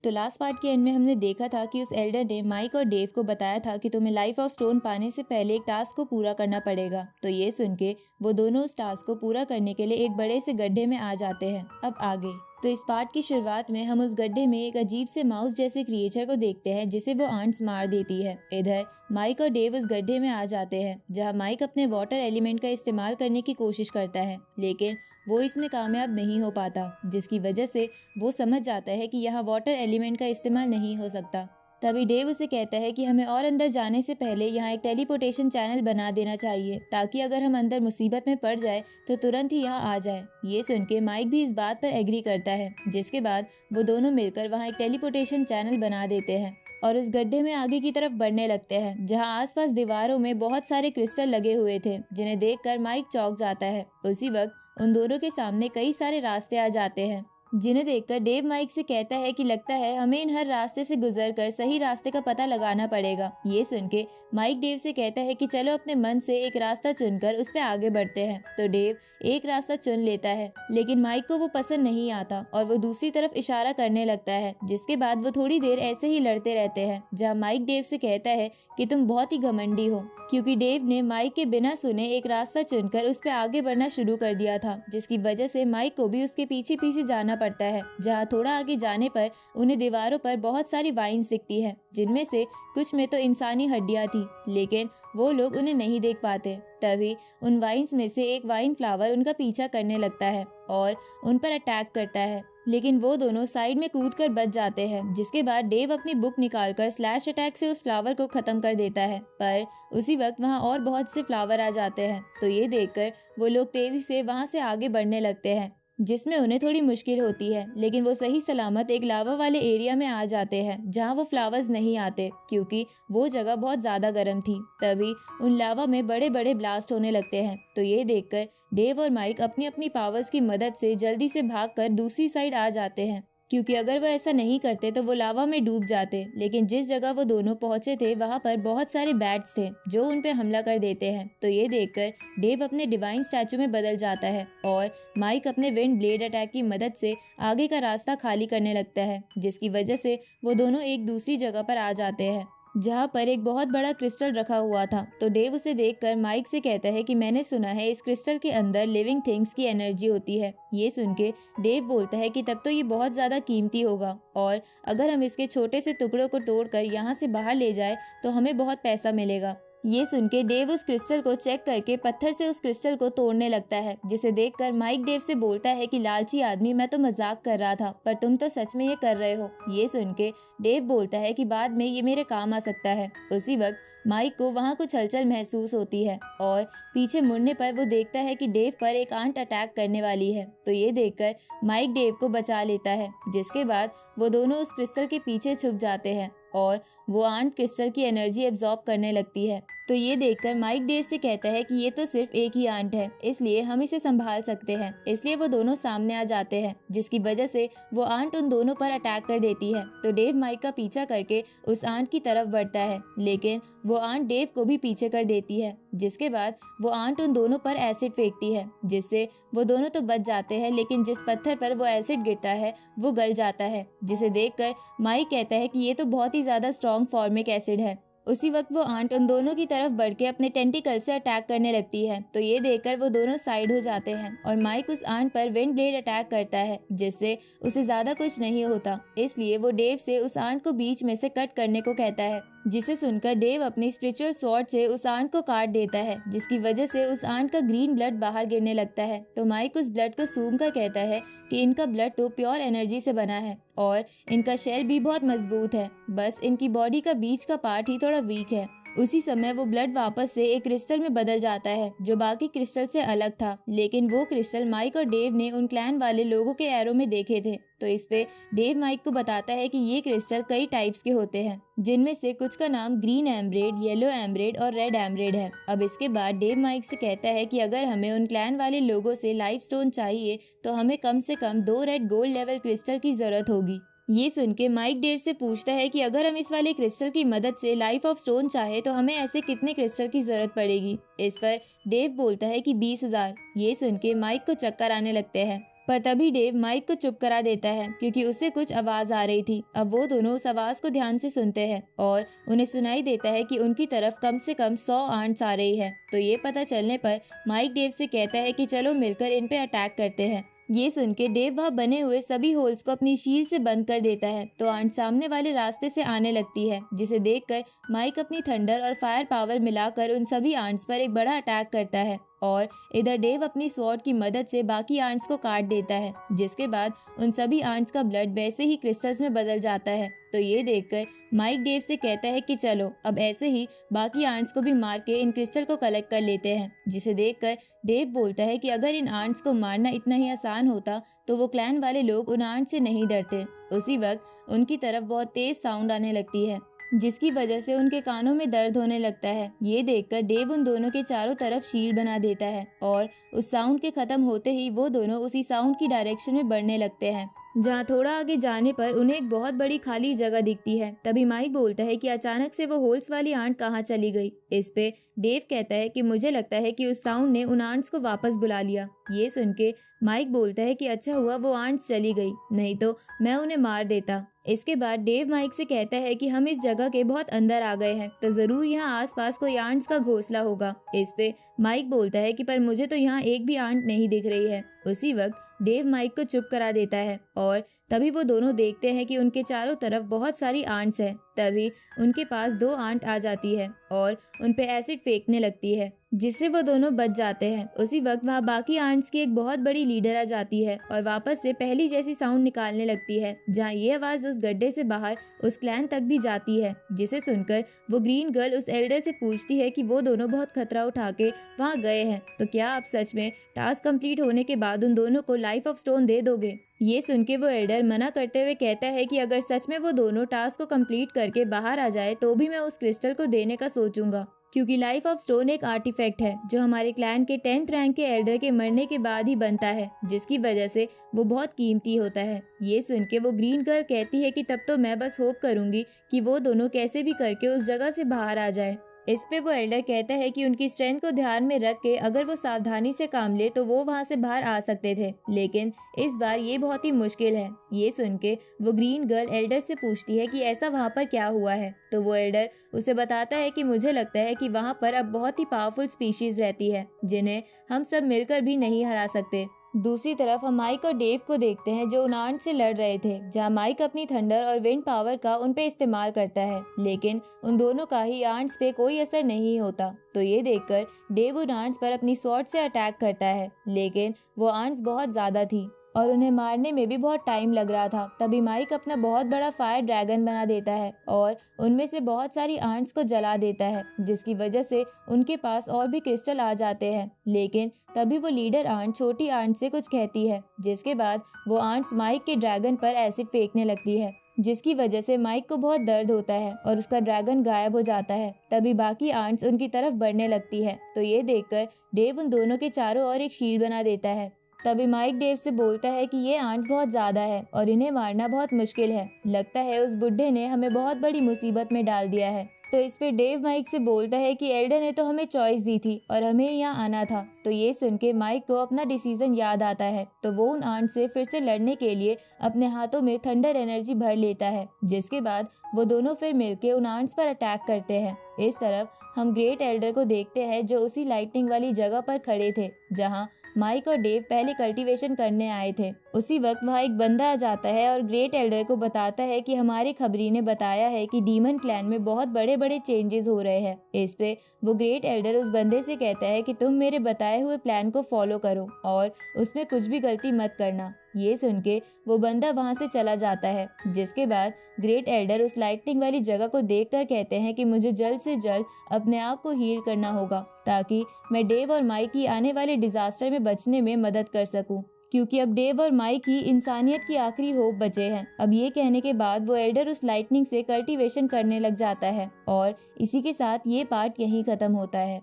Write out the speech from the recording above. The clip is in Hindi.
तो लास्ट पार्ट के एंड में हमने देखा था कि उस एल्डर ने माइक और डेव को बताया था कि तुम्हें लाइफ ऑफ स्टोन पाने से पहले एक टास्क को पूरा करना पड़ेगा। तो ये सुन के वो दोनों उस टास्क को पूरा करने के लिए एक बड़े से गड्ढे में आ जाते हैं। अब आगे तो इस पार्ट की शुरुआत में हम उस गड्ढे में एक अजीब से माउस जैसे क्रिएचर को देखते हैं जिसे वो आंट्स मार देती है। इधर माइक और डेव उस गड्ढे में आ जाते हैं जहां माइक अपने वाटर एलिमेंट का इस्तेमाल करने की कोशिश करता है, लेकिन वो इसमें कामयाब नहीं हो पाता, जिसकी वजह से वो समझ जाता है कि यहाँ वाटर एलिमेंट का इस्तेमाल नहीं हो सकता। तभी डेव उसे कहता है कि हमें और अंदर जाने से पहले यहाँ एक टेलीपोर्टेशन चैनल बना देना चाहिए, ताकि अगर हम अंदर मुसीबत में पड़ जाए तो तुरंत ही यहाँ आ जाए। ये सुन के माइक भी इस बात पर एग्री करता है, जिसके बाद वो दोनों मिलकर वहाँ एक टेलीपोर्टेशन चैनल बना देते हैं और उस गड्ढे में आगे की तरफ बढ़ने लगते हैं, जहाँ आसपास दीवारों में बहुत सारे क्रिस्टल लगे हुए थे, जिन्हें देखकर माइक चौंक जाता है। उसी वक्त उन दोनों के सामने कई सारे रास्ते आ जाते हैं, जिन्हें देखकर डेव माइक से कहता है कि लगता है हमें इन हर रास्ते से गुजरकर सही रास्ते का पता लगाना पड़ेगा। ये सुन के माइक डेव से कहता है कि चलो अपने मन से एक रास्ता चुनकर उस पे आगे बढ़ते हैं। तो डेव एक रास्ता चुन लेता है, लेकिन माइक को वो पसंद नहीं आता और वो दूसरी तरफ इशारा करने लगता है। जिसके बाद वो थोड़ी देर ऐसे ही लड़ते रहते हैं, जहाँ माइक डेव से कहता है कि तुम बहुत ही घमंडी हो, क्योंकि डेव ने माइक के बिना सुने एक रास्ता चुनकर उस पे आगे बढ़ना शुरू कर दिया था, जिसकी वजह से माइक को भी उसके पीछे पीछे जाना पड़ता है। जहाँ थोड़ा आगे जाने पर उन्हें दीवारों पर बहुत सारी वाइन्स दिखती है, जिनमें से कुछ में तो इंसानी हड्डियां थी, लेकिन वो लोग उन्हें नहीं देख पाते। तभी उन वाइन्स में से एक वाइन फ्लावर उनका पीछा करने लगता है और उन पर अटैक करता है, लेकिन वो दोनों साइड में कूदकर बच जाते हैं। जिसके बाद डेव अपनी बुक निकालकर स्लैश अटैक से उस फ्लावर को खत्म कर देता है, पर उसी वक्त वहाँ और बहुत से फ्लावर आ जाते हैं। तो ये देखकर वो लोग तेजी से वहाँ से आगे बढ़ने लगते हैं, जिसमें उन्हें थोड़ी मुश्किल होती है, लेकिन वो सही सलामत एक लावा वाले एरिया में आ जाते हैं, जहाँ वो फ्लावर्स नहीं आते, क्योंकि वो जगह बहुत ज्यादा गर्म थी। तभी उन लावा में बड़े बड़े ब्लास्ट होने लगते हैं। तो ये देखकर डेव और माइक अपनी अपनी पावर्स की मदद से जल्दी से भागकर दूसरी साइड आ जाते हैं, क्योंकि अगर वो ऐसा नहीं करते तो वो लावा में डूब जाते। लेकिन जिस जगह वो दोनों पहुंचे थे वहां पर बहुत सारे बैट्स थे जो उन पे हमला कर देते हैं। तो ये देखकर डेव अपने डिवाइन स्टैचू में बदल जाता है और माइक अपने विंड ब्लेड अटैक की मदद से आगे का रास्ता खाली करने लगता है, जिसकी वजह से वो दोनों एक दूसरी जगह पर आ जाते हैं, जहाँ पर एक बहुत बड़ा क्रिस्टल रखा हुआ था। तो डेव उसे देखकर माइक से कहता है कि मैंने सुना है इस क्रिस्टल के अंदर लिविंग थिंग्स की एनर्जी होती है। ये सुन के डेव बोलता है कि तब तो ये बहुत ज्यादा कीमती होगा, और अगर हम इसके छोटे से टुकड़ों को तोड़कर यहाँ से बाहर ले जाए तो हमें बहुत पैसा मिलेगा। ये सुन के डेव उस क्रिस्टल को चेक करके पत्थर से उस क्रिस्टल को तोड़ने लगता है, जिसे देखकर माइक डेव से बोलता है कि लालची आदमी, मैं तो मजाक कर रहा था, पर तुम तो सच में ये कर रहे हो। ये सुन के डेव बोलता है कि बाद में ये मेरे काम आ सकता है। उसी वक्त माइक को वहाँ कुछ हलचल महसूस होती है और पीछे मुड़ने पर वो देखता है कि डेव पर एक आंट अटैक करने वाली है। तो ये देखकर माइक डेव को बचा लेता है, जिसके बाद वो दोनों उस क्रिस्टल के पीछे छुप जाते हैं और वो आंट क्रिस्टल की एनर्जी एब्जॉर्ब करने लगती है। तो ये देखकर माइक डेव से कहता है कि ये तो सिर्फ एक ही आंट है, इसलिए हम इसे संभाल सकते हैं। इसलिए वो दोनों सामने आ जाते हैं, जिसकी वजह से वो आंट उन दोनों पर अटैक कर देती है। तो डेव माइक का पीछा करके उस आंट की तरफ बढ़ता है, लेकिन वो आंट डेव को भी पीछे कर देती है। जिसके बाद वो आंट उन दोनों पर एसिड फेंकती है, जिससे वो दोनों तो बच जाते हैं, लेकिन जिस पत्थर पर वो एसिड गिरता है वो गल जाता है, जिसे देखकर माइक कहता है कि ये तो बहुत ही ज्यादा स्ट्रॉन्ग फॉर्मिक एसिड है। उसी वक्त वो आंट उन दोनों की तरफ बढ़ के अपने टेंटिकल से अटैक करने लगती है। तो ये देखकर वो दोनों साइड हो जाते हैं और माइक उस आंट पर विंड ब्लेड अटैक करता है, जिससे उसे ज्यादा कुछ नहीं होता। इसलिए वो डेव से उस आंट को बीच में से कट करने को कहता है, जिसे सुनकर डेव अपनी स्पिरिचुअल स्वॉर्ड से उस आंट को काट देता है, जिसकी वजह से उस आंट का ग्रीन ब्लड बाहर गिरने लगता है। तो माइक उस ब्लड को सूंघ कर कहता है कि इनका ब्लड तो प्योर एनर्जी से बना है और इनका शेल भी बहुत मजबूत है, बस इनकी बॉडी का बीच का पार्ट ही थोड़ा वीक है। उसी समय वो ब्लड वापस से एक क्रिस्टल में बदल जाता है, जो बाकी क्रिस्टल से अलग था, लेकिन वो क्रिस्टल माइक और डेव ने उन क्लैन वाले लोगों के एरो में देखे थे। तो इस पे डेव माइक को बताता है कि ये क्रिस्टल कई टाइप्स के होते हैं, जिनमें से कुछ का नाम ग्रीन एमरेड, येलो एमरेड और रेड एमरेड है। अब इसके बाद डेव माइक से कहता है कि अगर हमें उन क्लैन वाले लोगों से लाइफ स्टोन चाहिए तो हमें कम से कम 2 रेड गोल्ड लेवल क्रिस्टल की जरूरत होगी। ये सुन के माइक डेव से पूछता है कि अगर हम इस वाले क्रिस्टल की मदद से लाइफ ऑफ स्टोन चाहे तो हमें ऐसे कितने क्रिस्टल की जरूरत पड़ेगी। इस पर डेव बोलता है कि 20,000। ये सुन के माइक को चक्कर आने लगते हैं, पर तभी डेव माइक को चुप करा देता है क्योंकि उसे कुछ आवाज आ रही थी। अब वो दोनों उस आवाज को ध्यान से सुनते हैं और उन्हें सुनाई देता है कि उनकी तरफ कम से कम 100 आंट्स आ रही है। तो ये पता चलने पर माइक डेव से कहता है कि चलो मिलकर इन पे अटैक करते हैं। ये सुन के डेव वहाँ बने हुए सभी होल्स को अपनी शील्ड से बंद कर देता है तो आंट सामने वाले रास्ते से आने लगती है, जिसे देखकर माइक अपनी थंडर और फायर पावर मिलाकर उन सभी आंट्स पर एक बड़ा अटैक करता है और इधर डेव अपनी स्वॉर्ड की मदद से बाकी आंट्स को काट देता है, जिसके बाद उन सभी आंट्स का ब्लड वैसे ही क्रिस्टल्स में बदल जाता है। तो ये देखकर माइक डेव से कहता है कि चलो अब ऐसे ही बाकी आंट्स को भी मार के इन क्रिस्टल को कलेक्ट कर लेते हैं, जिसे देखकर डेव बोलता है कि अगर इन आंट्स को मारना इतना ही आसान होता तो वो क्लैन वाले लोग उन आंट्स से नहीं डरते। उसी वक्त उनकी तरफ बहुत तेज साउंड आने लगती है, जिसकी वजह से उनके कानों में दर्द होने लगता है। ये देखकर डेव उन दोनों के चारों तरफ शील्ड बना देता है और उस साउंड के खत्म होते ही वो दोनों उसी साउंड की डायरेक्शन में बढ़ने लगते हैं, जहाँ थोड़ा आगे जाने पर उन्हें एक बहुत बड़ी खाली जगह दिखती है। तभी माइक बोलता है कि अचानक से वो होल्स वाली आंट कहाँ चली गई। इस पे डेव कहता है कि मुझे लगता है कि उस साउंड ने उन आंट्स को वापस बुला लिया। ये सुन के माइक बोलता है कि अच्छा हुआ वो आंट्स चली गई, नहीं तो मैं उन्हें मार देता। इसके बाद डेव माइक से कहता है कि हम इस जगह के बहुत अंदर आ गए हैं तो जरूर यहाँ आसपास कोई आंट्स का घोंसला होगा। इस पे माइक बोलता है कि पर मुझे तो यहाँ एक भी आंट नहीं दिख रही है। उसी वक्त डेव माइक को चुप करा देता है और तभी वो दोनों देखते हैं कि उनके चारों तरफ बहुत सारी आंट्स हैं। तभी उनके पास 2 आंट आ जाती है और उन पे एसिड फेंकने लगती है, जिससे वो दोनों बच जाते हैं। उसी वक्त वहाँ बाकी आंट्स की एक बहुत बड़ी लीडर आ जाती है और वापस से पहली जैसी साउंड निकालने लगती है, जहाँ ये आवाज उस गड्ढे से बाहर उस क्लैन तक भी जाती है, जिसे सुनकर वो ग्रीन गर्ल उस एल्डर से पूछती है कि वो दोनों बहुत खतरा उठा के वहाँ गए हैं तो क्या आप सच में टास्क कंप्लीट होने के बाद उन दोनों को लाइफ ऑफ स्टोन दे दोगे। ये सुन के वो एल्डर मना करते हुए कहता है कि अगर सच में वो दोनों टास्क को कंप्लीट करके बाहर आ जाए तो भी मैं उस क्रिस्टल को देने का सोचूंगा, क्योंकि लाइफ ऑफ स्टोन एक आर्टिफैक्ट है जो हमारे क्लैन के 10th रैंक के एल्डर के मरने के बाद ही बनता है, जिसकी वजह से वो बहुत कीमती होता है। ये सुन के वो ग्रीन गर्ल कहती है कि तब तो मैं बस होप करूंगी कि वो दोनों कैसे भी करके उस जगह से बाहर आ जाए। इस पे वो एल्डर कहता है कि उनकी स्ट्रेंथ को ध्यान में रख के अगर वो सावधानी से काम ले तो वो वहाँ से बाहर आ सकते थे, लेकिन इस बार ये बहुत ही मुश्किल है। ये सुन के वो ग्रीन गर्ल एल्डर से पूछती है कि ऐसा वहाँ पर क्या हुआ है। तो वो एल्डर उसे बताता है कि मुझे लगता है कि वहाँ पर अब बहुत ही पावरफुल स्पीशीज रहती है जिन्हें हम सब मिलकर भी नहीं हरा सकते। दूसरी तरफ हम माइक और डेव को देखते हैं जो उन आंट से लड़ रहे थे, जहां माइक अपनी थंडर और विंड पावर का उन पे इस्तेमाल करता है, लेकिन उन दोनों का ही आंट्स पे कोई असर नहीं होता। तो ये देखकर डेव उन आंट्स पर अपनी स्वॉर्ड से अटैक करता है, लेकिन वो आंट्स बहुत ज्यादा थी और उन्हें मारने में भी बहुत टाइम लग रहा था। तभी माइक अपना बहुत बड़ा फायर ड्रैगन बना देता है और उनमें से बहुत सारी आंट्स को जला देता है, जिसकी वजह से उनके पास और भी क्रिस्टल आ जाते हैं। लेकिन तभी वो लीडर आंट छोटी आंट से कुछ कहती है, जिसके बाद वो आंट्स माइक के ड्रैगन पर एसिड फेंकने लगती है, जिसकी वजह से माइक को बहुत दर्द होता है और उसका ड्रैगन गायब हो जाता है। तभी बाकी आंट्स उनकी तरफ बढ़ने लगती है। तो ये देखकर डेव उन दोनों के चारों ओर एक शील्ड बना देता है। तभी माइक डेव से बोलता है कि ये आंट्स बहुत ज्यादा है और इन्हें मारना बहुत मुश्किल है। लगता है उस बुड्ढे ने हमें बहुत बड़ी मुसीबत में डाल दिया है। तो इस पे डेव माइक से बोलता है कि एल्डर ने तो हमें चॉइस दी थी और हमें यहाँ आना था। तो ये सुन के माइक को अपना डिसीजन याद आता है, तो वो उन आंट से फिर से लड़ने के लिए अपने हाथों में थंडर एनर्जी भर लेता है, जिसके बाद वो दोनों फिर मिलके उन आंट्स पर अटैक करते हैं। इस तरफ हम ग्रेट एल्डर को देखते हैं जो उसी लाइटनिंग वाली जगह पर खड़े थे जहाँ माइक और डेव पहले कल्टीवेशन करने आए थे। उसी वक्त वहाँ एक बंदा आ जाता है और ग्रेट एल्डर को बताता है कि हमारे खबरी ने बताया है कि डीमन क्लैन में बहुत बड़े बड़े चेंजेस हो रहे हैं। इस पे वो ग्रेट एल्डर उस बंदे से कहता है कि तुम मेरे बताए हुए प्लान को फॉलो करो और उसमें कुछ भी गलती मत करना। ये सुन के वो बंदा वहाँ से चला जाता है, जिसके बाद ग्रेट एल्डर उस लाइटनिंग वाली जगह को देखकर कहते हैं कि मुझे जल्द से जल्द अपने आप को हील करना होगा ताकि मैं डेव और माइक की आने वाले डिजास्टर में बचने में मदद कर सकूं, क्योंकि अब डेव और माइक ही इंसानियत की आखिरी होप बचे हैं। अब ये कहने के बाद वो एल्डर उस लाइटनिंग से कल्टीवेशन करने लग जाता है और इसी के साथ ये पार्ट यहीं खत्म होता है।